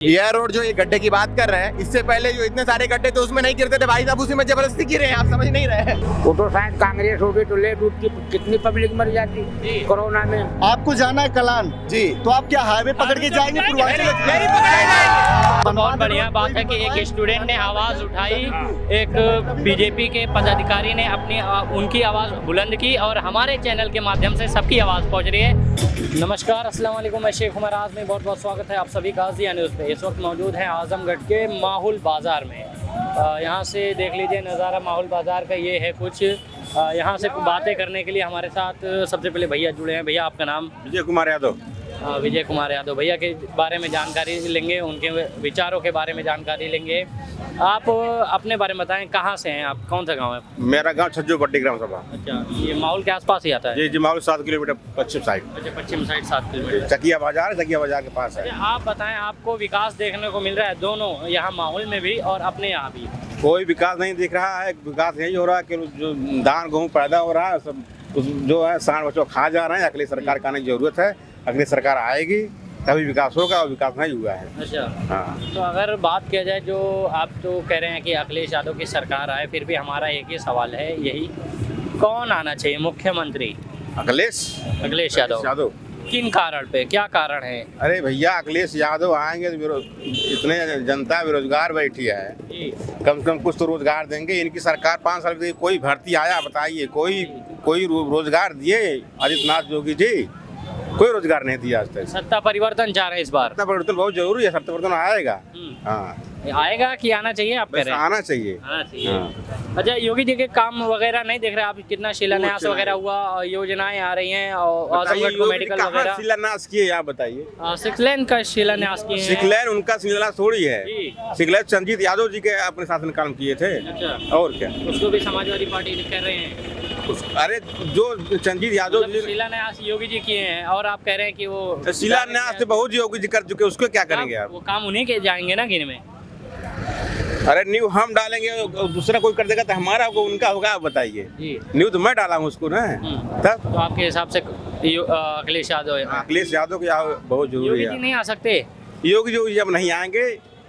यह रोड जो ये गड्ढे की बात कर रहे हैं, इससे पहले जो इतने सारे गड्ढे थे उसमें नहीं गिरते थे भाई साहब, उसी में जबरदस्ती गिरे हैं। आप समझ नहीं रहे हैं। वो तो शायद कांग्रेस होगी तो लेट उठ की कितनी पब्लिक मर जाती कोरोना में। आपको जाना है कलान जी, तो आप क्या हाईवे पकड़ के जाएंगे पूर्वांचल? बहुत बढ़िया बात है कि एक स्टूडेंट ने आवाज उठाई, एक बीजेपी के पदाधिकारी ने अपनी उनकी आवाज बुलंद की और हमारे चैनल के माध्यम से सबकी आवाज पहुंच रही है। नमस्कार, अस्सलाम वालेकुम, मैं शेख उमर आज़ में बहुत बहुत स्वागत है आप सभी का ज़िया न्यूज़ पे। इस वक्त मौजूद है आजमगढ़ के माहुल बाज़ार में। यहाँ से देख लीजिए नज़ारा माहुल बाज़ार का ये है कुछ। यहाँ से बातें करने के लिए हमारे साथ सबसे पहले भैया जुड़े हैं। भैया आपका नाम? विजय कुमार यादव। विजय कुमार यादव भैया के बारे में जानकारी लेंगे, उनके विचारों के बारे में जानकारी लेंगे। आप अपने बारे में बताएं, कहाँ से हैं आप, कौन सा गांव है? मेरा गांव छज्जू पट्टी ग्राम सभा। अच्छा, ये माहौल के आसपास ही आता है? जी, माहौल 7 किलोमीटर पश्चिम साइड। अच्छा, पश्चिम साइड 7 किलोमीटर। चकिया बाजार के पास है। अच्छा, आप बताएं, आपको विकास देखने को मिल रहा है दोनों यहाँ माहौल में भी और अपने यहाँ भी? कोई विकास नहीं दिख रहा है। विकास यही हो रहा है कि जो धान गेहूँ पैदा हो रहा है सब जो है सांड बच्चों खा जा रहे हैं। अगली सरकार का आने की जरूरत है, अगली सरकार आएगी तभी विकास होगा, और विकास नहीं हुआ है। अच्छा, हाँ। तो अगर बात किया जाए, जो आप तो कह रहे हैं कि अखिलेश यादव की सरकार आए, फिर भी हमारा एक ही सवाल है, यही कौन आना चाहिए मुख्यमंत्री? अखिलेश यादव। किन कारण पे, क्या कारण है? अरे भैया, अखिलेश यादव आएंगे तो इतने जनता बेरोजगार बैठी है, कम से कम कुछ तो रोजगार देंगे। इनकी सरकार 5 साल की कोई भर्ती आया बताइए? कोई रोजगार दिए आदित्यनाथ योगी जी? कोई रोजगार नहीं दिया आज तक। सत्ता परिवर्तन चाह रहे हैं इस बार? सत्ता परिवर्तन बहुत जरूरी है। सत्ता परिवर्तन आएगा। हाँ, आएगा कि आना चाहिए आप कह रहे हैं? आना चाहिए। आना चाहिए। हाँ। अच्छा, योगी जी के काम वगैरह नहीं देख रहे आप? कितना शिलान्यास वगैरह हुआ, योजनाएं आ रही हैं और आजमगढ़ को मेडिकल वगैरह। शिलान्यास किए आप बताइए? 6 लेन का शिलान्यास किए हैं। 6 लेन उनका शिलान्यास थोड़ी है। 6 लेन संजीत यादव जी के अपने शासन काल किए थे। अच्छा, और क्या? उसको भी समाजवादी पार्टी कर रहे हैं। अरे जो संजीत यादव जी शिलान्यास योगी जी किए हैं और आप कह रहे हैं कि वो शिलान्यास तो बहुत योगी जी कर चुके, उसको क्या करेंगे आप? वो काम उन्हीं के जाएंगे ना गिन में। अरे न्यू हम डालेंगे, दूसरा कोई कर देगा तो हमारा होगा उनका होगा? आप बताइए। न्यू तो मैं डाला हूँ उसको ना। तब तो आपके हिसाब से अखिलेश यादव है? अखिलेश यादव की बहुत जरूरी योगी है। जी नहीं आ सकते? योगी जी जब नहीं आएंगे,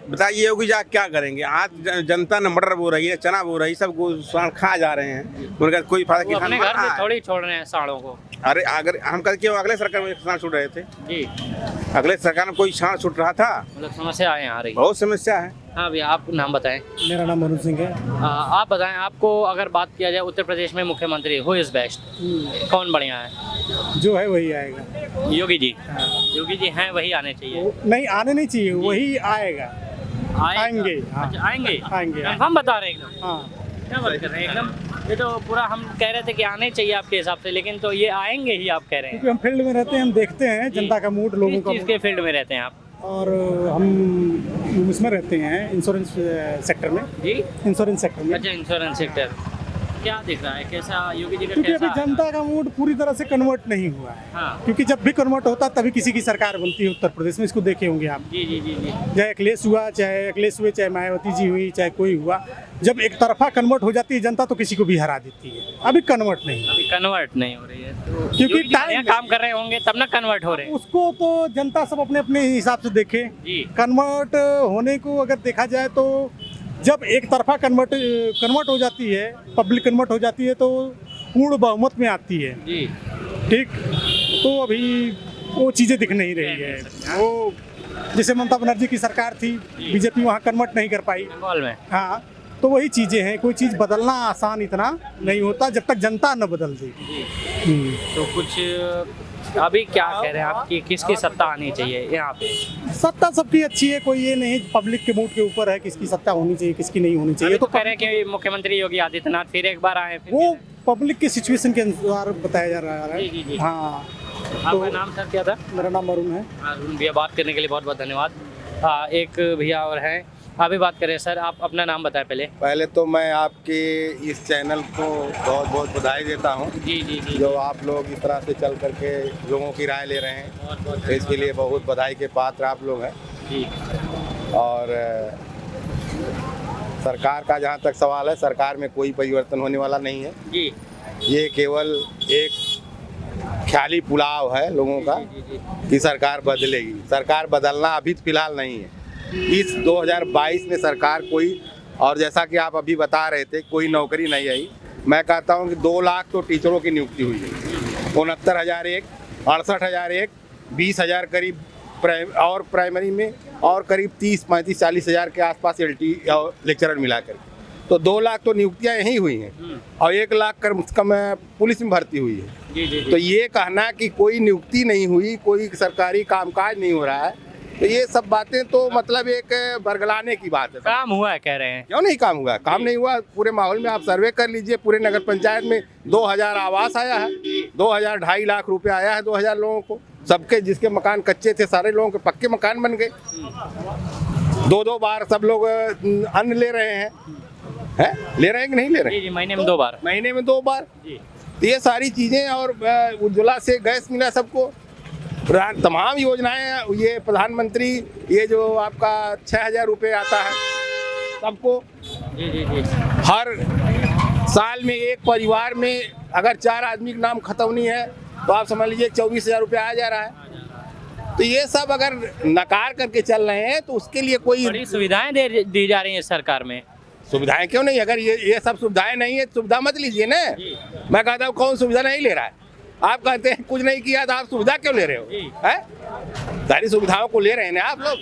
बताइए योगी जी क्या करेंगे? आज जनता न मटर बो रही है, चना बो रही है, सब सांड खा जा रहे हैं। उनका कोई फायदा अपने घर में थोड़ी छोड़ रहे हैं सांडों को। अरे अगर हम कल क्यों अगले सरकार में सांड छूट रहे थे जी? अगले सरकार में कोई सांड छूट रहा था? मतलब समस्या आ रही, बहुत समस्या है। हाँ भैया, आप नाम बताएं। मेरा नाम अरुण सिंह है। आप बताएं, आपको अगर बात किया जाए उत्तर प्रदेश में मुख्यमंत्री हु इज बेस्ट, कौन बढ़िया है? जो है वही आएगा। योगी जी। योगी जी हैं, वही आने चाहिए? नहीं, आने नहीं चाहिए, वही आएगा। आएंगे। हाँ। अच्छा, आएंगे। हम बता रहे हैं एकदम? हाँ। क्या बात कर रहे हैं एकदम? ये तो पूरा हम कह रहे थे कि आने चाहिए आपके हिसाब से, लेकिन तो ये आएंगे ही आप कह रहे हैं? क्योंकि हम फील्ड में रहते हैं, हम देखते हैं जनता का मूड, लोगों का। किस के फील्ड में रहते हैं आप? और हम उसमें रहते हैं इंश्योरेंस सेक्टर में। जी, इंश्योरेंस सेक्टर में। अच्छा, इंश्योरेंस सेक्टर। क्या दिख रहा है, कैसा योगी जी का? क्योंकि अभी कैसा जनता का मूड पूरी तरह से कन्वर्ट नहीं हुआ है। हाँ। क्योंकि जब भी कन्वर्ट होता है तभी किसी की सरकार बनती है उत्तर प्रदेश में। इसको देखे होंगे आप। जी जी जी जी। चाहे अखिलेश हुए, चाहे मायावती जी हुई, चाहे कोई हुआ, जब एक तरफा कन्वर्ट हो जाती है जनता तो किसी को भी हरा देती है। अभी कन्वर्ट नहीं, अभी कन्वर्ट नहीं हो रही है तो क्योंकि टाइम काम कर रहे होंगे तब ना कन्वर्ट हो रहे हैं। उसको तो जनता सब अपने अपने हिसाब से देखे। जी। कन्वर्ट होने को अगर देखा जाए तो जब एक तरफा कन्वर्ट हो जाती है, पब्लिक कन्वर्ट हो जाती है तो पूर्ण बहुमत में आती है। जी। ठीक, तो अभी वो चीज़ें दिख नहीं रही है। वो जैसे ममता बनर्जी की सरकार थी, बीजेपी वहाँ कन्वर्ट नहीं कर पाई बंगाल में। हाँ, तो वही चीज़ें हैं। कोई चीज़ बदलना आसान इतना नहीं होता जब तक जनता न बदल दे। तो कुछ अभी क्या कह रहे हैं आप कि किसकी सत्ता आनी चाहिए यहाँ पे? सत्ता सबकी अच्छी है, कोई ये नहीं, पब्लिक के मूड के ऊपर है किसकी सत्ता होनी चाहिए, किसकी नहीं होनी चाहिए। तो कह रहे हैं कि मुख्यमंत्री योगी आदित्यनाथ फिर एक बार आए। वो पब्लिक के सिचुएशन के अनुसार बताया जा रहा है। जी जी। हाँ। आपका नाम सर क्या था? मेरा नाम अरुण है। अरुण भैया, बात करने के लिए बहुत बहुत धन्यवाद। एक भैया और हैं, आप भी बात करें। सर, आप अपना नाम बताएं पहले। पहले तो मैं आपके इस चैनल को बहुत बहुत बधाई देता हूँ। जी जी जी। जो आप लोग इस तरह से चल करके लोगों की राय ले रहे हैं, बहुत तो इसके लिए बहुत बधाई के पात्र आप लोग हैं। जी। और सरकार का जहाँ तक सवाल है, सरकार में कोई परिवर्तन होने वाला नहीं है जी। ये केवल एक ख्याली पुलाव है लोगों का कि सरकार बदलेगी। सरकार बदलना अभी फिलहाल नहीं है। इस 2022 में सरकार कोई, और जैसा कि आप अभी बता रहे थे, कोई नौकरी नहीं आई। मैं कहता हूँ कि 2 लाख तो टीचरों की नियुक्ति हुई है, 69,000 एक, 68,000 एक, 20,000 करीब और प्राइमरी में, और करीब 30, 35, 40,000 के आसपास LT और लेक्चरर मिलाकर, तो 2 लाख तो नियुक्तियाँ यहीं हुई हैं, और 1 लाख कम पुलिस में भर्ती हुई है। जी। तो ये कहना कि कोई नियुक्ति नहीं हुई, कोई सरकारी कामकाज नहीं हो रहा है, तो ये सब बातें तो मतलब एक बरगलाने की बात है। काम हुआ है कह रहे हैं। क्यों नहीं काम हुआ? काम नहीं हुआ। पूरे माहौल में आप सर्वे कर लीजिए, पूरे नगर पंचायत में 2,000 आवास आया है, 2,000 2.5 लाख रुपए आया है 2,000 लोगों को, सबके जिसके मकान कच्चे थे सारे लोगों के पक्के मकान बन गए। 2-2 बार सब लोग अन्न ले रहे हैं, ले रहे हैं कि नहीं ले रहे? जी, महीने में 2 बार। महीने में 2 बार। तो ये सारी चीजें, और उज्ज्वला से गैस मिला सबको, तमाम योजनाएं, ये प्रधानमंत्री, ये जो आपका 6,000 रुपये आता है सबको। जी। हर साल में एक परिवार में अगर 4 आदमी का नाम खतौनी है तो आप समझ लीजिए 24,000 रुपया आ जा रहा है। तो ये सब अगर नकार करके चल रहे हैं तो उसके लिए कोई बड़ी सुविधाएं दी जा रही हैं सरकार में। सुविधाएं क्यों नहीं? अगर ये सब सुविधाएं नहीं है, सुविधा मत लीजिए ना। मैं कहता हूँ कौन सुविधा नहीं ले रहा है? आप कहते हैं कुछ नहीं किया, तो आप सुविधा क्यों ले रहे हो? हैं? सारी सुविधाओं को ले रहे हैं ना आप लोग।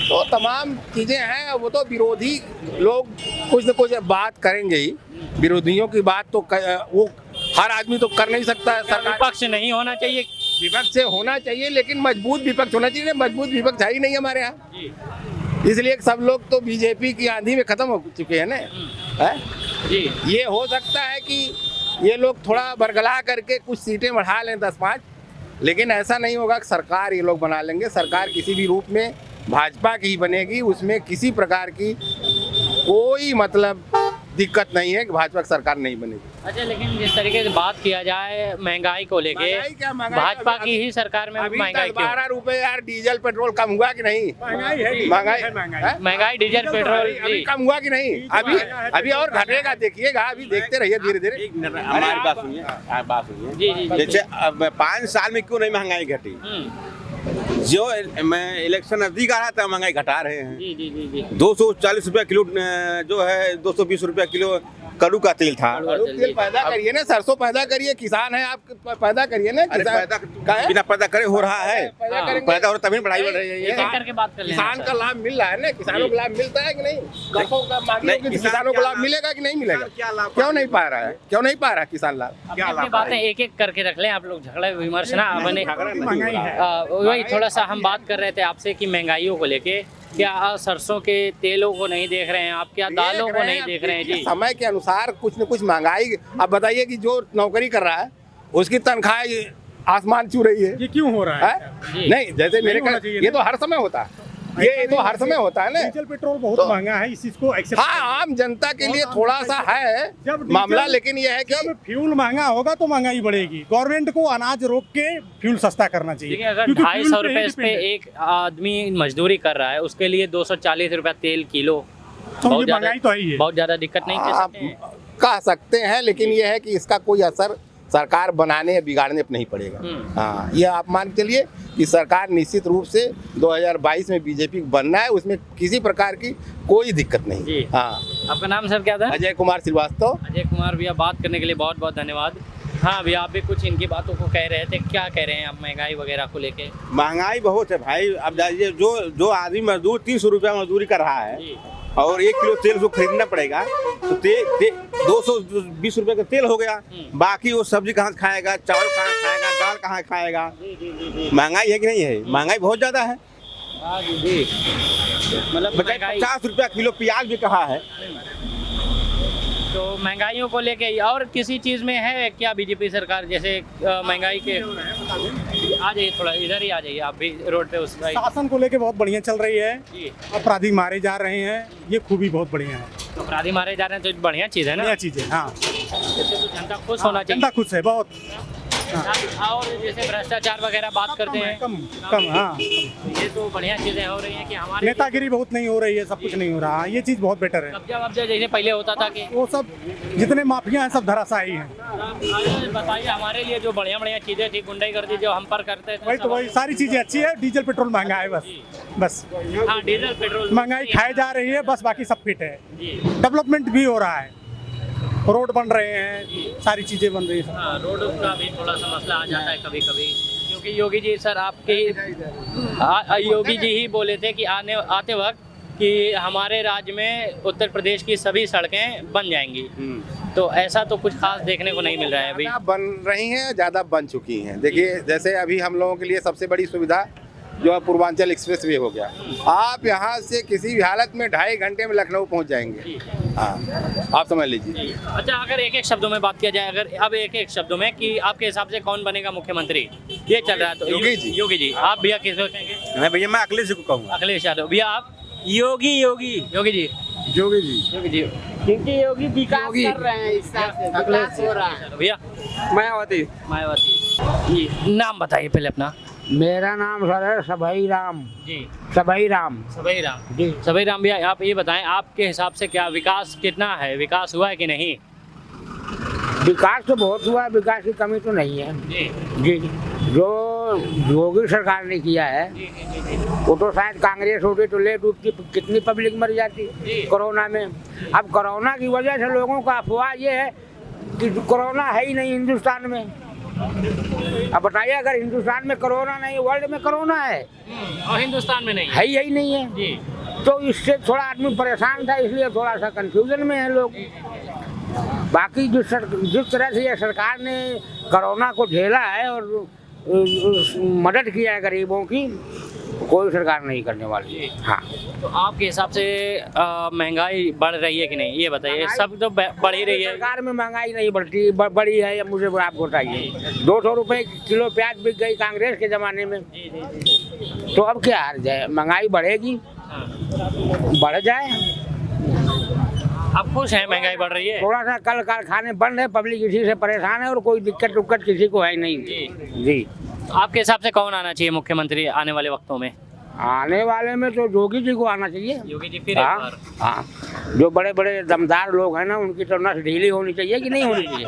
तो तमाम चीजें हैं, वो तो विरोधी लोग कुछ न कुछ बात करेंगे ही। विरोधियों की बात तो वो हर आदमी तो कर नहीं सकता है। सरकार विपक्ष नहीं होना चाहिए। विपक्ष से होना चाहिए, लेकिन मजबूत विपक्ष होना चाहिए। मजबूत विपक्ष है ही नहीं हमारे यहाँ, इसलिए सब लोग तो बीजेपी की आंधी में खत्म हो चुके हैं ना। जी, ये हो सकता है कि ये लोग थोड़ा बरगला करके कुछ सीटें बढ़ा लें 10-5, लेकिन ऐसा नहीं होगा कि सरकार ये लोग बना लेंगे। सरकार किसी भी रूप में भाजपा की ही बनेगी, उसमें किसी प्रकार की कोई मतलब दिक्कत नहीं है कि भाजपा की सरकार नहीं बनेगी। अच्छा, लेकिन जिस तरीके से बात किया जाए महंगाई को लेके, भाजपा की ही सरकार में महंगाई क्यों? 12 रुपए यार डीजल पेट्रोल कम हुआ कि नहीं? महंगाई डीजल पेट्रोल अभी कम हुआ कि नहीं? अभी और घटेगा, देखिएगा, अभी देखते रहिए धीरे धीरे। हमारी बात सुनिए। जी। जैसे अब 5 साल में क्यों नहीं महंगाई घटी? जो मैं इलेक्शन नजदीक आ रहा था, महंगाई घटा रहे हैं। जी। 240 रुपया किलो जो है, 220 रुपया किलो कड़ू का तेल था। कड़ू तेल पैदा करिए ना, सरसों पैदा करिए, किसान है आप, पैदा करिए ना। बिना पैदा करे हो रहा है, पैदा हो रहा तभी बढ़ाई बढ़ रही है। करके बात कर लेना। किसान का लाभ मिल रहा है ना, किसानों को लाभ मिलता है कि नहीं? कर्जों का मांगी होगी, किसानों को लाभ मिलेगा कि नहीं मिलेगा? क्यों नहीं पा रहा है? क्यों नहीं पा रहा किसान लाभ? अपनी बातें एक एक करके रख लें आप लोग, झगड़ा विमर्श ना अपने। वही थोड़ा सा हम बात कर रहे थे आपसे कि महंगाइयों को लेके, क्या सरसों के तेलों को नहीं देख रहे हैं आप? क्या दालों को नहीं देख रहे हैं? जी, समय के अनुसार कुछ न कुछ महंगाई। अब बताइए कि जो नौकरी कर रहा है उसकी तनख्वाह आसमान छू रही है। ये क्यों हो रहा है? नहीं, जैसे मेरे होना चाहिए ये तो हर समय होता है, ये तो हर समय होता है ना। डीजल पेट्रोल बहुत महंगा है, इस चीज को एक्सेप्ट। हाँ, आम जनता के लिए थोड़ा सा है मामला, लेकिन यह है कि जब फ्यूल महंगा होगा तो महंगाई बढ़ेगी। गवर्नमेंट को अनाज रोक के फ्यूल सस्ता करना चाहिए। देखिए, अगर 250 रुपए इस पे एक आदमी मजदूरी कर रहा है, उसके लिए 240 रुपया तेल किलो, तो महंगाई तो है। बहुत ज्यादा दिक्कत नहीं कह आप सकते हैं। कह सकते हैं, लेकिन यह है कि इसका कोई असर सरकार बनाने या बिगाड़ने पर नहीं पड़ेगा। हाँ, ये आप मान के चलिए कि सरकार निश्चित रूप से 2022 में बीजेपी बनना है, उसमें किसी प्रकार की कोई दिक्कत नहीं। जी। हाँ, आपका नाम सर क्या था? अजय कुमार श्रीवास्तव। अजय कुमार भैया, बात करने के लिए बहुत बहुत धन्यवाद। हाँ भैया, आप भी कुछ इनकी बातों को कह रहे थे, क्या कह रहे हैं आप महंगाई वगैरह को लेके? महंगाई बहुत है भाई। अब जाइए, जो आदमी मजदूर 300 रुपया मजदूरी कर रहा है और 1 किलो तेल उसको खरीदना पड़ेगा, तो 220 रुपए का तेल हो गया। बाकी वो सब्जी कहाँ खाएगा, चावल कहाँ खाएगा, दाल कहाँ खाएगा? महंगाई है कि नहीं है? महंगाई बहुत ज्यादा है। जी, मतलब 50 रुपया किलो प्याज भी कहा है। तो महंगाइयों को लेके और किसी चीज़ में है क्या बीजेपी सरकार? जैसे महंगाई के, आ जाइए थोड़ा इधर ही आ जाइए आप भी रोड पे। उस शासन को लेके बहुत बढ़िया चल रही है। जी, अपराधी मारे जा रहे हैं, ये खूबी बहुत बढ़िया है। तो अपराधी मारे जा रहे हैं तो बढ़िया चीज़ है ना। बढ़िया चीज़ है। हाँ, इससे तो जनता खुश होना चाहिए। जनता खुश है बहुत। और जैसे भ्रष्टाचार वगैरह बात करते हैं, कम कम, हाँ। ये तो बढ़िया चीजें हो रही हैं कि हमारे नेतागिरी बहुत नहीं हो रही है, सब कुछ नहीं हो रहा, ये चीज़ बहुत बेटर है। कब्जा वब्जा जैसे पहले होता था कि वो सब जितने माफिया हैं सब धराशायी हैं। बताइए हमारे लिए जो बढ़िया बढ़िया चीजें थी, गुंडागर्दी जो हम पर करते थे, वही तो, वही सारी चीज़ें अच्छी है, डीजल पेट्रोल महंगा है बस बस हाँ डीजल पेट्रोल महंगाई खाई जा रही है बस, बाकी सब फिट है। जी डेवलपमेंट भी हो रहा है, रोड बन रहे हैं, सारी चीज़ें बन रही हैं। हाँ, रोड का भी थोड़ा सा मसला आ जाता है कभी कभी, क्योंकि योगी जी सर आपके योगी जी ही बोले थे कि आते वक्त कि हमारे राज्य में उत्तर प्रदेश की सभी सड़कें बन जाएंगी, तो ऐसा तो कुछ खास देखने को नहीं मिल रहा है अभी। ज़्यादा बन रही हैं, ज़्यादा बन चुकी हैं। देखिए जैसे अभी हम लोगों के लिए सबसे बड़ी सुविधा जो है पूर्वांचल एक्सप्रेस वे हो गया। आप यहाँ से किसी भी हालत में 2.5 घंटे में लखनऊ पहुँच जाएंगे। हाँ, आप समझ लीजिए। अच्छा, अगर एक एक शब्दों में बात किया जाए, अगर अब एक एक शब्दों में कि आपके हिसाब से कौन बनेगा मुख्यमंत्री, ये चल रहा है तो योगी जी। योगी जी। आप भैया किसको कहेंगे? मैं भैया मैं अखिलेश जी को कहूँगा। अखिलेश यादव। भैया आप? योगी योगी योगी जी योगी जी। योगी जी। क्योंकि योगी विकास कर रहे हैं, इस हिसाब से विकास हो रहा है। भैया मायावती। मायावती जी। नाम बताइए पहले अपना। मेरा नाम सर है सबई राम। जी सबई राम सबई राम जी। सबई राम भैया, आप ये बताएं आपके हिसाब से क्या विकास कितना है, विकास हुआ है कि नहीं? विकास तो बहुत हुआ है, विकास की कमी तो नहीं है जी जी। जो योगी सरकार ने किया है वो तो शायद कांग्रेस होती तो ले डूबती, कितनी पब्लिक मर जाती कोरोना में। अब कोरोना की वजह से लोगों का अफवाह ये है कि कोरोना है ही नहीं हिंदुस्तान में। अब बताइए, अगर हिंदुस्तान में कोरोना नहीं, वर्ल्ड में कोरोना है और हिंदुस्तान में नहीं है ही नहीं है, जी। तो इससे थोड़ा आदमी परेशान था, इसलिए थोड़ा सा कंफ्यूजन में है लोग। बाकी जिस तरह से ये सरकार ने कोरोना को झेला है और मदद किया है गरीबों की, कोई सरकार नहीं करने वाली। हाँ, तो आपके हिसाब से महंगाई बढ़ रही है कि नहीं, ये बताइए। सब तो बढ़ ही रही है। सरकार में महंगाई नहीं बढ़ती, बढ़ी है या मुझे आप बताइए। 200 रुपए किलो प्याज बिक गई कांग्रेस के जमाने में, तो अब क्या हार जाए, महंगाई बढ़ेगी, बढ़ जाए। आप खुश हैं महंगाई बढ़ रही है? थोड़ा सा कल कारखाने बंद है, पब्लिक इसी से परेशान है और कोई दिक्कत उक्कत किसी को है नहीं जी। आपके हिसाब से कौन आना चाहिए मुख्यमंत्री आने वाले वक्तों में? आने वाले में तो योगी जी को आना चाहिए। योगी जी फिर एक बार। हाँ, जो बड़े बड़े दमदार लोग हैं ना, उनकी तो नस ढीली होनी चाहिए कि नहीं होनी चाहिए।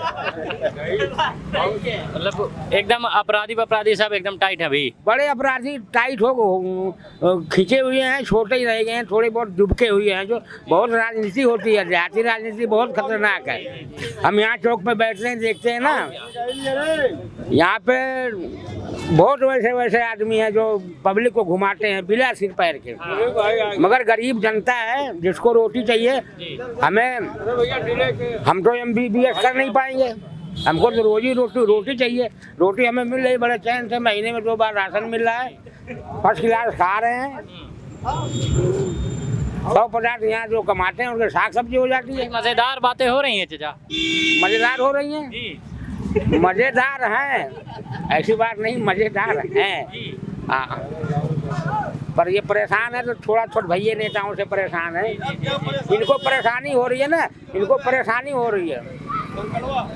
मतलब एकदम अपराधी सब एकदम टाइट है अभी। बड़े अपराधी टाइट हो खींचे हुए हैं, छोटे ही रह गए हैं, थोड़े बहुत डुबके हुए हैं। जो बहुत राजनीति होती है, देहाती राजनीति बहुत खतरनाक है। हम यहाँ चौक पे बैठते हैं, देखते हैं ना, यहाँ पे बहुत वैसे आदमी हैं जो पब्लिक को घुमाते हैं बिना सिर पैर के। मगर गरीब जनता है जिसको रोटी चाहिए, हम तो MBBS कर नहीं पाएंगे, हमको तो रोजी रोटी चाहिए। रोटी हमें मिल रही बड़े चैन से, महीने में 2 बार राशन मिल रहा है, फर्स्ट क्लास खा रहे हैं। 150 यहाँ जो कमाते हैं उनके साग सब्जी हो जाती है। मजेदार बातें हो रही हैं चाचा। मजेदार हो रही हैं, मजेदार हैं, ऐसी बात नहीं, मजेदार हैं। हाँ, पर ये परेशान है तो थोड़ा भैया नेताओं से परेशान है। इनको परेशानी हो रही है ना, इनको परेशानी हो रही है,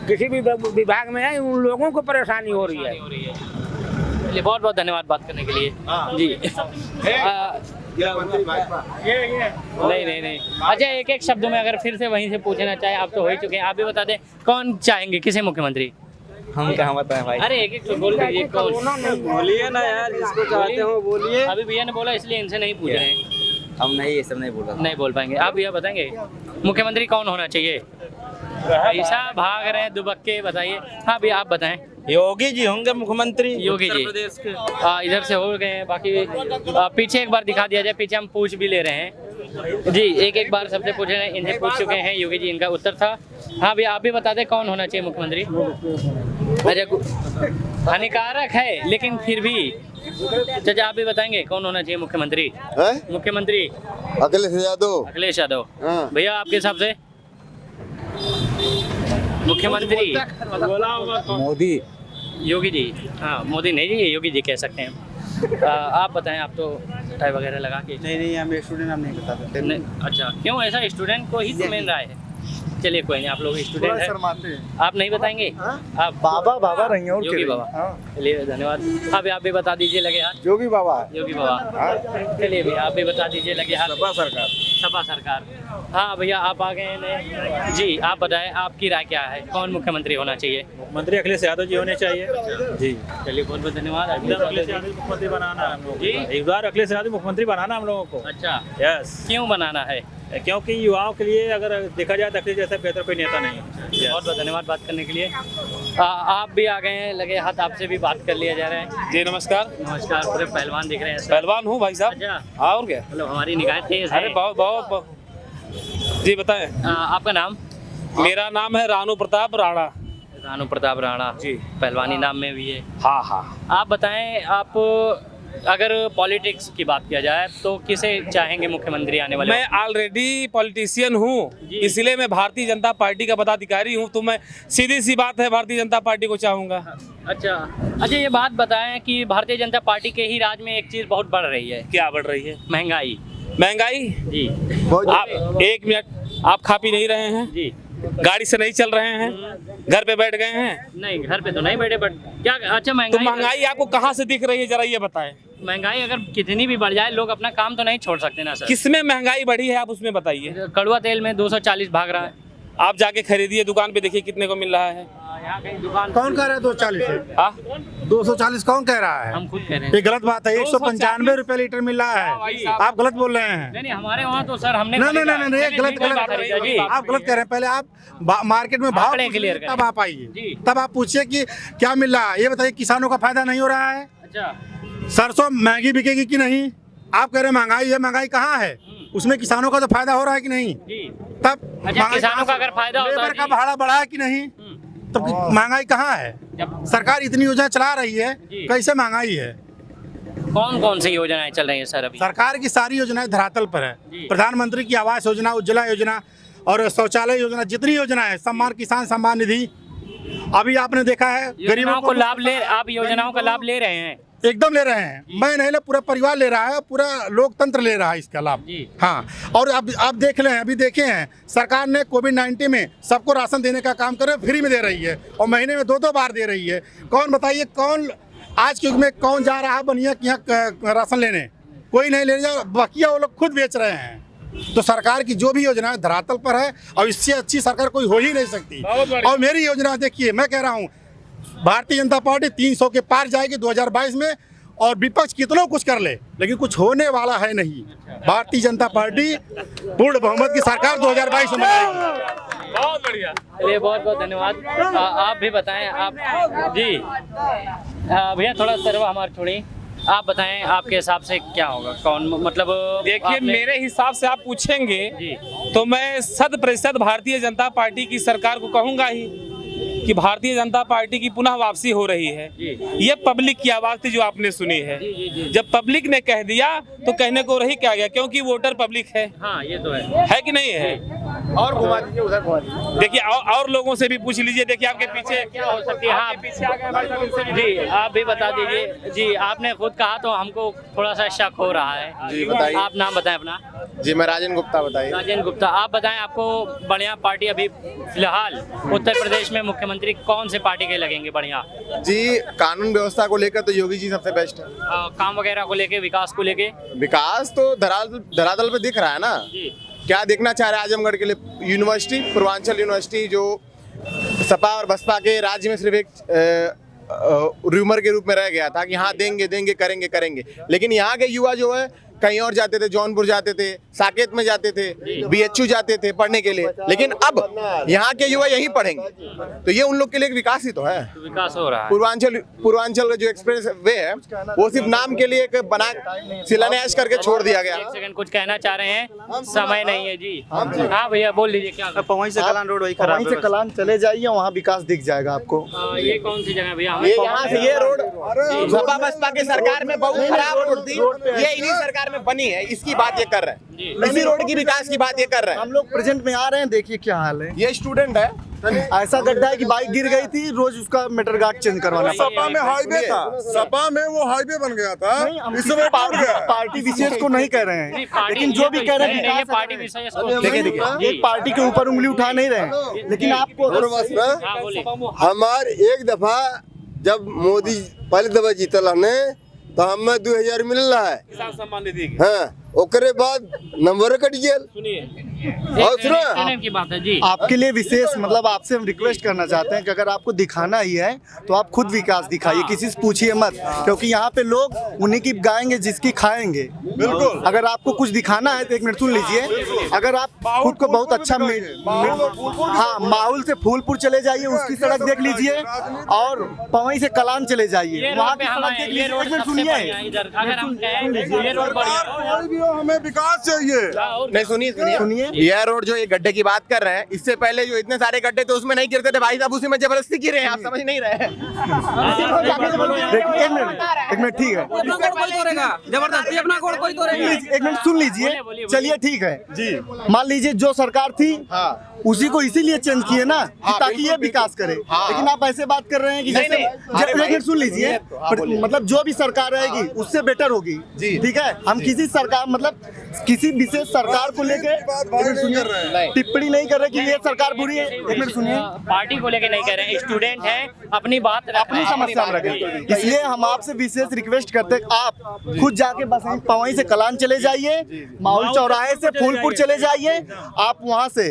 किसी भी विभाग में है उन लोगों को परेशानी हो रही है। चलिए, बहुत बहुत धन्यवाद बात करने के लिए जी। नहीं। अच्छा, एक एक शब्दों में अगर फिर से वहीं से पूछना चाहे, आप तो हो ही चुके हैं, आप भी बता दें कौन चाहेंगे, किसे मुख्यमंत्री? हम कहाँ बताएं भाई। अरे एक एक तो बोल दीजिए। बोलिए ना यार, जिसको चाहते हो बोलिए। अभी भैया ने बोला इसलिए इनसे नहीं पूछ रहे हैं। हम नहीं, ये सब नहीं बोल रहे। नहीं बोल पाएंगे। आप भैया बताएंगे मुख्यमंत्री कौन होना चाहिए? ऐसा भाग रहे हैं दुबक्के, बताइए। हाँ भैया आप बताएं। योगी जी होंगे मुख्यमंत्री, योगी जी प्रदेश के। इधर से हो गए हैं, बाकी पीछे एक बार दिखा दिया जाए, पीछे हम पूछ भी ले रहे हैं जी। एक बार सबसे पूछ रहे हैं, इनसे पूछ चुके हैं, योगी जी इनका उत्तर था। हाँ भैया आप भी बता दें कौन होना चाहिए मुख्यमंत्री? अरे हानिकारक है लेकिन फिर भी चाचा आप भी बताएंगे कौन होना चाहिए मुख्यमंत्री? मुख्यमंत्री अखिलेश यादव। अखिलेश यादव। हाँ। भैया आपके हिसाब से मुख्यमंत्री? मोदी। योगी जी। हाँ, मोदी नहीं जी, योगी जी कह सकते हैं। आप बताएं, आप तो टाई वगैरह लगा के। नहीं, हम स्टूडेंट, हम नहीं बता सकते। अच्छा, क्यों ऐसा? स्टूडेंट को ही तो मिल रहा है। चलिए कोई नहीं, आप लोग स्टूडेंट हैं, आप नहीं बताएंगे? आप बाबा बाबा रही हैं और योगी बाबा, चलिए धन्यवाद। अभी आप भी बता दीजिए लगे हाथ। योगी बाबा। योगी बाबा, चलिए भैया आप भी बता दीजिए लगे हाथ। सपा सरकार। सपा सरकार। हाँ भैया आप आ गए हैं जी, आप बताएं आपकी राय क्या है, कौन मुख्यमंत्री होना चाहिए? मंत्री अखिलेश यादव जी होने चाहिए जी। चलिए बहुत बहुत धन्यवाद। अखिलेश यादव मुख्यमंत्री बनाना है हम लोगों को, एक बार अखिलेश यादव मुख्यमंत्री बनाना हम लोगों को। अच्छा, यस। क्यों बनाना है? क्योंकि युवाओं के लिए अगर देखा जाए तो अखिलेश जैसा बेहतर कोई नेता नहीं है। बहुत बहुत धन्यवाद बात करने के लिए। आप भी आ गए हैं लगे हाथ, आपसे भी बात कर लिया जा रहा है। जी नमस्कार। नमस्कार। पूरे पहलवान दिख रहे हैं। पहलवान हूँ भाई साहब। अच्छा, और क्या, मतलब हमारी निगाहें तेज है। अरे बहुत बहुत जी बताएं। आपका नाम? मेरा नाम है रानू प्रताप राणा। रानू प्रताप राणा जी, पहलवानी नाम में भी है। हाँ हाँ। आप बताएं, आप अगर पॉलिटिक्स की बात किया जाए तो किसे चाहेंगे मुख्यमंत्री आने वाले? मैं ऑलरेडी पॉलिटिशियन हूँ, जी। इसलिए मैं भारतीय जनता पार्टी का पदाधिकारी हूँ, तो मैं सीधी सी बात है भारतीय जनता पार्टी को चाहूँगा। अच्छा, ये बात बताएं कि भारतीय जनता पार्टी के ही राज में एक चीज़ बहुत बढ़ रही है। क्या बढ़ रही है? महंगाई। महंगाई जी। आप एक मिनट, आप खा पी नहीं रहे हैं जी? गाड़ी से नहीं चल रहे हैं, घर पे बैठ गए हैं? नहीं, घर पे तो नहीं बैठे, बट क्या अच्छा तो महंगाई महंगाई आपको कहाँ से दिख रही है, जरा ये बताएं। महंगाई अगर कितनी भी बढ़ जाए लोग अपना काम तो नहीं छोड़ सकते ना सर। किसमें महंगाई बढ़ी है आप उसमें बताइए। कड़वा तेल में 240 भाग रहा है। आप जाके खरीदिए, दुकान पे देखिए कितने को मिल रहा है। यहाँ कहीं दुकान कौन कह रहा है 240 है? हाँ? 240 कौन कह रहा है? हम खुद कह रहे ये हैं। गलत बात है। 195 रुपए लीटर मिल रहा है, आप गलत बोल रहे हैं। नहीं हमारे वहाँ तो सर हमने नहीं नहीं नहीं नहीं, गलत खरीदा जी। गलत आप गलत कह रहे हैं। पहले आप मार्केट में भाव आंकड़े क्लियर पूछिए, करें। तब आप आइए, जी। तब आप पूछिए कि क्या मिल रहा है। ये बताइए किसानों का फायदा नहीं हो रहा है? अच्छा, सरसों महंगी बिकेगी कि नहीं? आप कह रहे हैं महंगाई है, महंगाई कहाँ है? उसमें किसानों का तो फायदा हो रहा है कि नहीं? जी। तब अच्छा, महंगाई किसानों का कहाँ से? अगर फायदा होता है लेबर का जी। भाड़ा बढ़ा है कि नहीं? तब महंगाई कहाँ है? जब सरकार इतनी योजना चला रही है, जी। कैसे महंगाई है? कौन कौन सी योजनाएं चल रही हैं सर अभी? सरकार की सारी योजनाएं धरातल पर है। जी। प्रधानमंत्री की आवास योजना, उज्ज्वला योजना और शौचालय योजना, जितनी योजना है, सम्मान किसान सम्मान निधि, अभी आपने देखा है योजनाओं को लाभ ले, आप योजनाओं का लाभ ले रहे हैं? एकदम ले रहे हैं। मैं नहीं ले, पूरा परिवार ले रहा है, पूरा लोकतंत्र ले रहा है इसका लाभ। जी। हाँ, और अब आप देख लें, अभी देखे हैं सरकार ने कोविड-19 में सबको राशन देने का काम कर रहे, फ्री में दे रही है और महीने में 2-2 बार दे रही है। कौन बताइए, कौन आज के युग में कौन जा रहा है बनिया कि यहाँ राशन लेने? कोई नहीं ले जा, बकिया वो लोग खुद बेच रहे हैं। तो सरकार की जो भी योजना है धरातल पर है और इससे अच्छी सरकार कोई हो ही नहीं सकती। और मेरी योजना देखिए, मैं कह रहा हूँ भारतीय जनता पार्टी 300 के पार जाएगी 2022 में, और विपक्ष कितना कुछ कर ले लेकिन कुछ होने वाला है नहीं। भारतीय जनता पार्टी पूर्ण बहुमत की सरकार 2022 में बनाएगी। बहुत बढ़िया। चलिए बहुत बहुत धन्यवाद। आप भी बताएं, आप जी भैया थोड़ा सरवा हमारे छोड़ी, आप बताएं आपके हिसाब से क्या होगा, कौन मतलब? देखिए मेरे हिसाब से आप पूछेंगे जी। तो मैं 100% भारतीय जनता पार्टी की सरकार को कहूंगा ही कि भारतीय जनता पार्टी की पुनः वापसी हो रही है। ये पब्लिक की आवाज थी जो आपने सुनी है। जब पब्लिक ने कह दिया तो कहने को रही क्या गया, क्योंकि वोटर पब्लिक है। हाँ ये तो है कि नहीं है? और घुमा दीजिए, उधर घुमा दीजिए। देखिए और लोगों से भी पूछ लीजिए। देखिए आपके पीछे क्या हो सकती है। हाँ पीछे आ गए भाई साहब, इनसे भी जी, आप भी बता दीजिए। जी, आपने खुद कहा तो हमको थोड़ा सा शक हो रहा है। जी बताइए। आप नाम बताएं अपना। जी मैं राजेंद्र गुप्ता, बताइए। राजेंद्र गुप्ता, आप बताएं आपको बढ़िया पार्टी अभी फिलहाल उत्तर प्रदेश में मुख्यमंत्री कौन से पार्टी के लगेंगे बढ़िया? जी कानून व्यवस्था को लेकर तो योगी जी सबसे बेस्ट है। काम वगैरह को लेके, विकास को लेके? विकास तो धरातल पे दिख रहा है ना। जी। क्या देखना चाह रहे हैं आजमगढ़ के लिए? यूनिवर्सिटी, पूर्वांचल यूनिवर्सिटी जो सपा और बसपा के राज्य में सिर्फ एक रूमर के रूप में रह गया था कि हाँ देंगे देंगे करेंगे करेंगे, लेकिन यहाँ के युवा जो है कहीं और जाते थे, जौनपुर जाते थे, साकेत में जाते थे, BHU जाते थे पढ़ने के लिए, लेकिन अब यहाँ के युवा यहीं पढ़ेंगे। तो ये उन लोग के लिए एक विकास ही तो है। तो विकास हो रहा है। पूर्वांचल का जो एक्सप्रेस वे है वो सिर्फ नाम के लिए एक बना शिलान्यास करके छोड़ दिया गया। एक सेकंड, कुछ कहना चाह रहे हैं? समय नहीं है जी। हाँ भैया बोल लीजिए क्या? पवई से कलान रोड वही खराब है। से कलान चले जाइए, वहाँ विकास दिख जाएगा आपको। ये कौन सी जगह भैया? ये यहाँ से ये रोड सपा बसपा की सरकार में बहुत खराब रोड थी, ये इन्हीं सरकार में बनी है, इसकी बात ये कर रहे हैं। इसी रोड की विकास की बात ये कर रहे हैं। हम लोग प्रेजेंट में आ रहे हैं, देखिए क्या हाल है। ये स्टूडेंट है, ऐसा गड्ढा है कि बाइक गिर गई थी, रोज उसका मीटर गार्ड चेंज करवाना पड़ता सपा में हाईवे था, सपा में वो हाईवे बन गया था, हम इस किसी समय टूट गया। पार्टी विशेष को नहीं कह रहे हैं, लेकिन जो भी कह रहे हैं ये पार्टी विशेष को देखिए एक पार्टी के ऊपर उंगली उठा नहीं रहे हैं, लेकिन आपको हाँ, बोलिए। हमार एक दफा जब मोदी पहली दफा जीतल हने तो हमें 2000 मिल रहा है, किसान सम्मान निधि की। हाँ ओकरे बाद नंबर कट गया। और सुनो स्टूडेंट की बात है जी। आपके लिए विशेष मतलब आपसे हम रिक्वेस्ट करना चाहते हैं कि अगर आपको दिखाना ही है तो आप खुद विकास दिखाइए, किसी से पूछिए मत, क्योंकि यहाँ पे लोग उन्हीं की गाएंगे जिसकी खाएंगे। बिल्कुल। अगर आपको कुछ दिखाना है तो एक मिनट सुन लीजिए, अगर आप खुद को बहुत अच्छा हाँ माहौल से फूलपुर चले जाइए, उसकी सड़क देख लीजिए, और पवई से कलान चले जाइए, वहाँ की सड़क देख लीजिए। एक मिनट सुनिए, अगर हम कहें ये रोड बढ़िया हमें विकास चाहिए। नहीं सुनिए सुनिए। यह रोड जो ये गड्ढे की बात कर रहे हैं, इससे पहले जो इतने सारे गड्ढे थे उसमें नहीं गिरते थे भाई साहब, उसी में जबरदस्ती गिरे हैं, आप समझ नहीं रहे हैं। एक मिनट ठीक है, जबरदस्ती अपना कोड कोई तोड़ेगा। एक मिनट सुन लीजिए, चलिए ठीक है जी। मान लीजिए जो सरकार थी उसी को इसीलिए चेंज किए ना कि ताकि ये विकास करे, लेकिन आप ऐसे बात कर रहे हैं कि जैसे एक मिनट सुन लीजिए, मतलब जो भी सरकार रहेगी उससे बेटर होगी, ठीक है। हम किसी सरकार मतलब किसी विशेष सरकार को लेके टिप्पणी नहीं कर रहे कि ये सरकार बुरी है। एक मिनट सुनिए, पार्टी को लेके नहीं कह रहे हैं, स्टूडेंट है अपनी बात अपनी समस्या हम रखें, इसलिए हम आपसे विशेष रिक्वेस्ट करते हैं आप खुद जाके बस पवई से कलान चले जाइए, माहौल चौराहे से फूलपुर चले जाइए, आप वहाँ से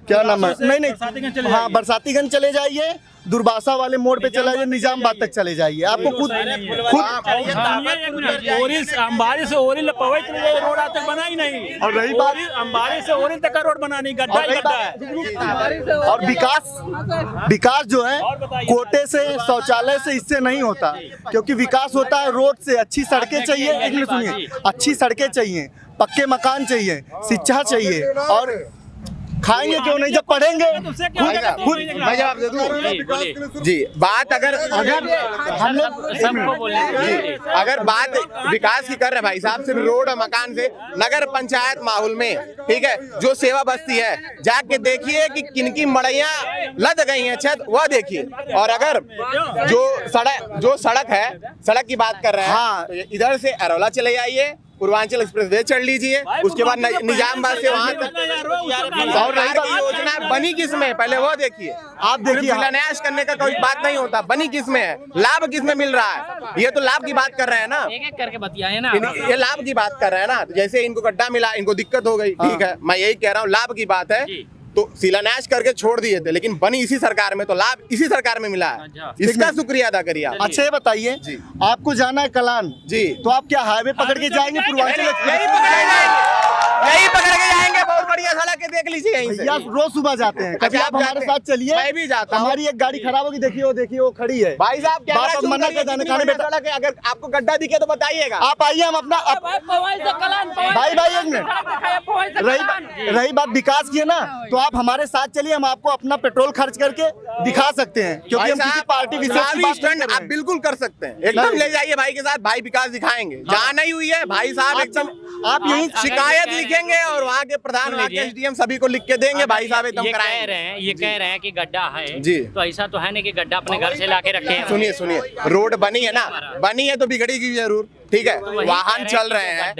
क्या नाम है नहीं हाँ बरसातीगंज चले जाइए, दुर्वासा वाले मोड़ पे चला जाइए, निजामबाद तक चले जाइए, आपको खुद अंबारी से ओरिल पवई रोड आज तक बना ही नहीं। और रही बात अंबारी से ओरिल तक का रोड बना नहीं, गड्ढा ही गड्ढा है। और विकास जो है कोटे से शौचालय से इससे नहीं होता, क्योंकि विकास होता है रोड से। अच्छी सड़कें चाहिए, एक मिनट सुनिए, अच्छी सड़कें चाहिए, पक्के मकान चाहिए, शिक्षा चाहिए, और खाएंगे क्यों नहीं जब पढ़ेंगे खुद मैं जवाब दे दूं जी। बात अगर हम लोग अगर बात विकास की कर रहे हैं भाई साहब, सिर्फ रोड और मकान से, नगर पंचायत माहौल में, ठीक है, जो सेवा बस्ती है जाके देखिए कि किनकी मड़ैया लद गई हैं छत, वह देखिए। और अगर जो सड़क है, सड़क की बात कर रहे हैं, हाँ। तो इधर से अरौला चले जाइए, पूर्वांचल एक्सप्रेसवे चढ़ लीजिए, उसके बाद निजामबाद से वहां तक। और की योजना बनी किस में, पहले वो देखिए। आप देखिए, शिलान्यास करने का कोई बात नहीं होता, बनी किस में है, लाभ किस में मिल रहा है, ये तो लाभ की बात कर रहे हैं ना, एक एक करके बतियाए ना, ये लाभ की बात कर रहे हैं ना। तो जैसे इनको गड्ढा मिला, इनको दिक्कत हो गई, ठीक है, मैं यही कह रहा हूँ, लाभ की बात है, तो शिलान्यास करके छोड़ दिए थे, लेकिन बनी इसी सरकार में, तो लाभ इसी सरकार में मिला है, इसका शुक्रिया अदा करिए आप। अच्छा ये बताइए, आपको जाना है कलान जी, तो आप क्या हाईवे पकड़ के जाएंगे पूर्वांचल यही पकड़ के जाएंगे, बहुत बढ़िया सड़क है, देख लीजिए यहीं से। भैया रोज सुबह जाते हैं, कभी आप हमारे साथ चलिए, मैं भी जाता हूं। हमारी एक गाड़ी खराब होगी, देखिए वो खड़ी है। भाई साहब क्या बात मना कर देना, खाने बेटा अगर आपको गड्ढा दिखे तो बताइएगा, आप आइए, हम अपना भाई एक मिनट, रही बात विकास की है ना, तो आप हमारे साथ चलिए, हम आपको अपना पेट्रोल खर्च करके दिखा सकते हैं, क्योंकि हम किसी पार्टी विशेष की बात नहीं कर रहे आप बिल्कुल कर सकते हैं, एकदम ले जाइए भाई के साथ, भाई विकास दिखाएंगे। जहाँ नहीं हुई है भाई साहब एकदम आप यही शिकायत लिखेंगे और वहाँ के प्रधान, वहाँ के एसडीएम सभी को लिख के देंगे, भाई साहब एकदम ये कह कराएंगे। रहे हैं कि गड्ढा है जी, तो ऐसा तो है नहीं कि गड्ढा अपने घर से लाके रखे हैं। सुनिए, रोड बनी है ना, बनी है तो बिगड़ेगी जरूर, ठीक है, वाहन चल रहे हैं,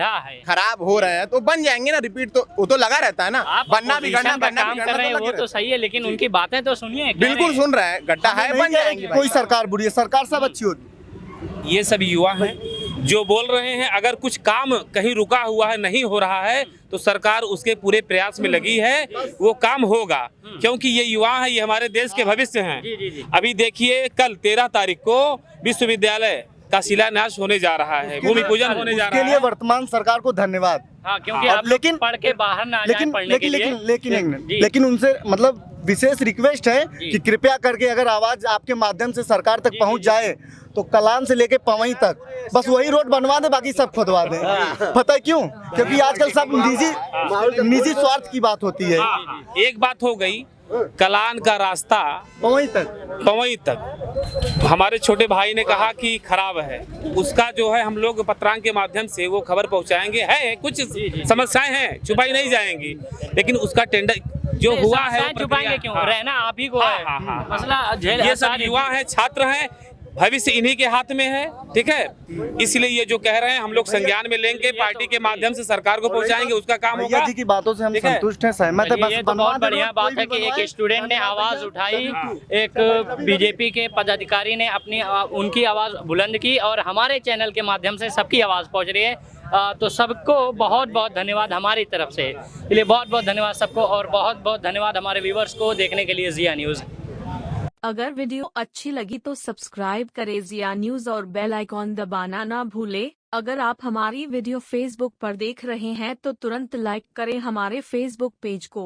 खराब हो रहे हैं तो बन जाएंगे ना, रिपीट तो वो तो लगा रहता है ना, बनना बिगड़ना वो तो सही है, लेकिन उनकी बातें तो सुनिए। बिल्कुल सुन रहे हैं, गड्ढा है, बन जाएंगे। कोई सरकार बुरी है, सरकार सब अच्छी होती। ये सब युवा हैं जो बोल रहे हैं, अगर कुछ काम कहीं रुका हुआ है, नहीं हो रहा है, तो सरकार उसके पूरे प्रयास में लगी है, वो काम होगा, क्योंकि ये युवा है, ये हमारे देश के भविष्य हैं। अभी देखिए कल 13 तारीख को विश्वविद्यालय का शिलान्यास होने जा रहा है, भूमि पूजन होने जा रहा है। के लिए वर्तमान सरकार को धन्यवाद। हाँ, क्योंकि आप लेकिन पढ़ के बाहर ना जाए पढ़ने के लिए। लेकिन उनसे मतलब विशेष रिक्वेस्ट है कि कृपया करके अगर आवाज आपके माध्यम से सरकार तक पहुंच जाए तो कलान से लेके पवई तक बस वही रोड बनवा दे, बाकी सब खुदवा दे। पता है क्यों? क्योंकि आजकल सब निजी स्वार्थ की बात होती है। एक बात हो गई कलान का रास्ता पवई तक हमारे छोटे भाई ने कहा कि खराब है, उसका जो है हम लोग पत्रांग के माध्यम से वो खबर पहुंचाएंगे। है कुछ समस्याएं हैं, छुपाई नहीं जाएंगी, लेकिन उसका टेंडर जो हुआ है वो छुपाएंगे क्यों? हाँ, रहना आप ही को हाँ, है। हाँ, हाँ, मसला झेल ये सब युवा हैं, छात्र हैं, भविष्य इन्हीं के हाथ में है। ठीक है, इसलिए ये जो कह रहे हैं हम लोग संज्ञान में लेंगे, पार्टी के माध्यम से सरकार को पहुंचाएंगे, उसका काम होगा। भैया जी की बातों से हम संतुष्ट हैं, सहमत है। ये तो बहुत बढ़िया बात है कि एक स्टूडेंट ने आवाज उठाई, एक बीजेपी के पदाधिकारी ने अपनी उनकी आवाज बुलंद की और हमारे चैनल के माध्यम से सबकी आवाज पहुंच रही है। तो सबको बहुत बहुत धन्यवाद हमारी तरफ से, इसलिए बहुत बहुत धन्यवाद सबको और बहुत बहुत धन्यवाद हमारे व्यूवर्स को देखने के लिए जिया न्यूज़। अगर वीडियो अच्छी लगी तो सब्सक्राइब करें जिया न्यूज़ और बेल आइकॉन दबाना ना भूले। अगर आप हमारी वीडियो फेसबुक पर देख रहे हैं तो तुरंत लाइक करें हमारे फेसबुक पेज को।